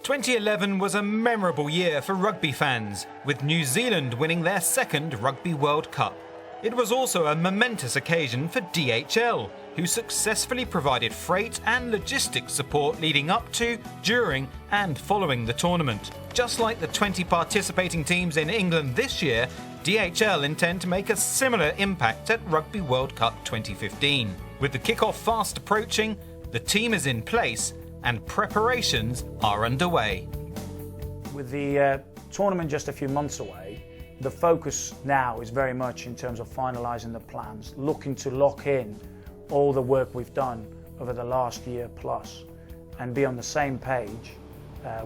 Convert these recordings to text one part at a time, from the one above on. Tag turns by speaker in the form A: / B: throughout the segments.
A: 2011 was a memorable year for rugby fans, with New Zealand winning their second Rugby World Cup. It was also a momentous occasion for DHL, who successfully provided freight and logistics support leading up to, during and following the tournament. Just like the 20 participating teams in England this year, DHL intend to make a similar impact at Rugby World Cup 2015. With the kick-off fast approaching, the team is in place and preparations are underway.
B: With the tournament just a few months away, the focus now is very much in terms of finalising the plans, looking to lock in all the work we've done over the last year plus and be on the same page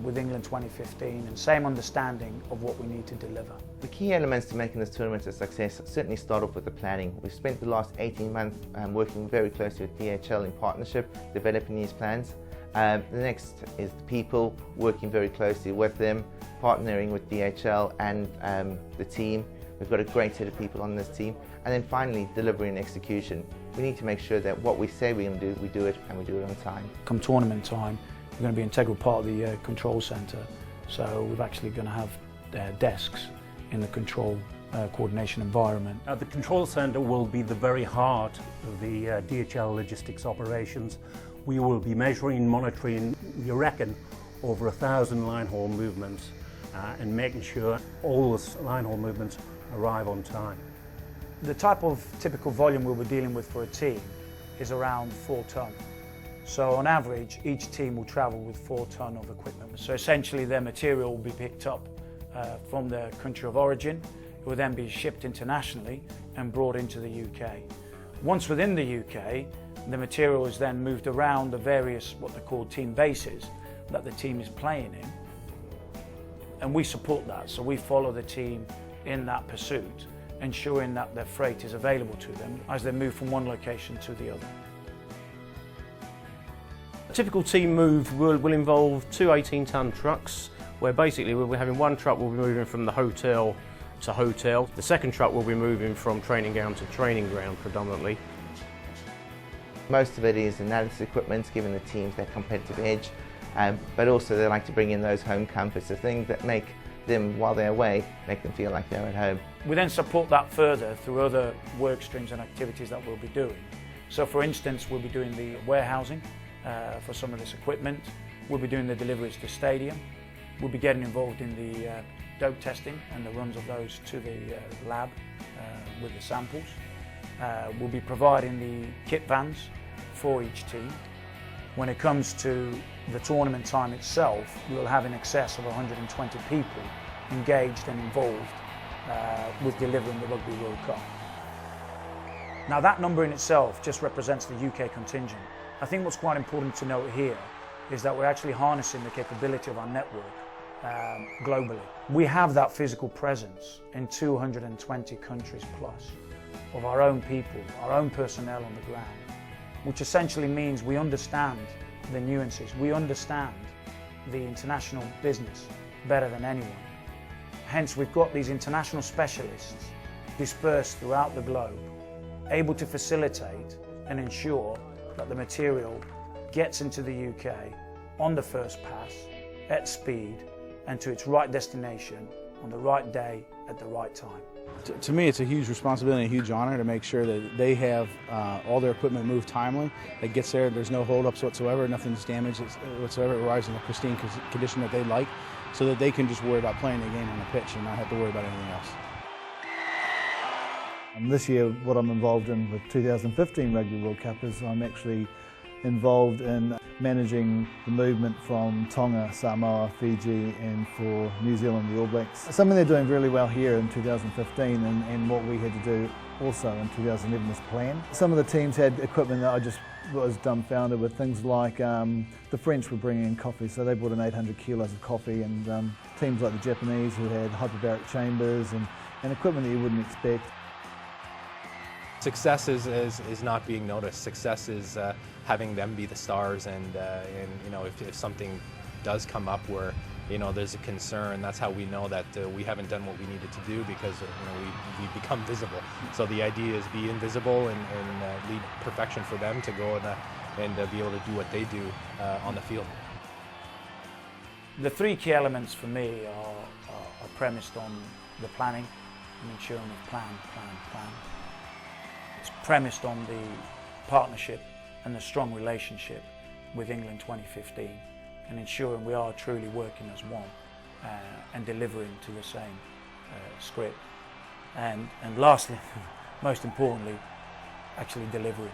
B: with England 2015 and same understanding of what we need to deliver.
C: The key elements to making this tournament a success certainly start off with the planning. We've spent the last 18 months working very closely with DHL in partnership, developing these plans. The next is the people, working very closely with them, partnering with DHL and the team. We've got a great set of people on this team. And then finally, delivery and execution. We need to make sure that what we say we're going to do, we do it and we do it on time.
B: Come tournament time, we're going to be an integral part of the control centre. So we're actually going to have desks in the control coordination environment.
D: The control centre will be the very heart of the DHL logistics operations. We will be measuring, monitoring, we reckon, over 1,000 line haul movements and making sure all those line haul movements arrive on time.
B: The type of typical volume we'll be dealing with for a team is around 4 tonne. So on average, each team will travel with 4 tonne of equipment. So essentially their material will be picked up from their country of origin. It will then be shipped internationally and brought into the UK. Once within the UK, the material is then moved around the various, what they're called team bases, that the team is playing in. And we support that, so we follow the team in that pursuit, ensuring that their freight is available to them as they move from one location to the other.
E: A typical team move will involve 2 18-tonne trucks, where basically we'll be having one truck will be moving from the hotel to hotel. The second truck will be moving from training ground to training ground predominantly.
C: Most of it is analysis equipment, giving the teams their competitive edge, but also they like to bring in those home comforts, the things that make them, while they're away, make them feel like they're at home.
B: We then support that further through other work streams and activities that we'll be doing. So for instance, we'll be doing the warehousing for some of this equipment, we'll be doing the deliveries to stadium, we'll be getting involved in the dope testing and the runs of those to the lab with the samples. We'll be providing the kit vans for each team. When it comes to the tournament time itself, we'll have in excess of 120 people engaged and involved with delivering the Rugby World Cup. Now that number in itself just represents the UK contingent. I think what's quite important to note here is that we're actually harnessing the capability of our network globally. We have that physical presence in 220 countries plus of our own people, our own personnel on the ground, which essentially means we understand the nuances, we understand the international business better than anyone. Hence we've got these international specialists dispersed throughout the globe, able to facilitate and ensure that the material gets into the UK on the first pass, at speed, and to its right destination on the right day at the right time.
F: To me, it's a huge responsibility and a huge honor to make sure that they have all their equipment moved timely. It gets there, there's no holdups whatsoever, nothing's damaged whatsoever. It arrives in a pristine condition that they like, so that they can just worry about playing the game on the pitch and not have to worry about anything else.
G: This year, what I'm involved in with 2015 Rugby World Cup is I'm actually involved in managing the movement from Tonga, Samoa, Fiji and for New Zealand, the All Blacks. Something they're doing really well here in 2015 and what we had to do also in 2011 was plan. Some of the teams had equipment that I just was dumbfounded with, things like the French were bringing in coffee, so they brought in 800 kilos of coffee, and teams like the Japanese who had hyperbaric chambers and equipment that you wouldn't expect.
H: Success is not being noticed. Success is having them be the stars, and you know, if something does come up where there's a concern, that's how we know that we haven't done what we needed to do, because we become visible. So the idea is be invisible and lead perfection for them to go and be able to do what they do on the field.
B: The three key elements for me are premised on the planning and ensuring we plan. It's premised on the partnership and the strong relationship with England 2015 and ensuring we are truly working as one and delivering to the same script. And lastly, most importantly, actually delivering.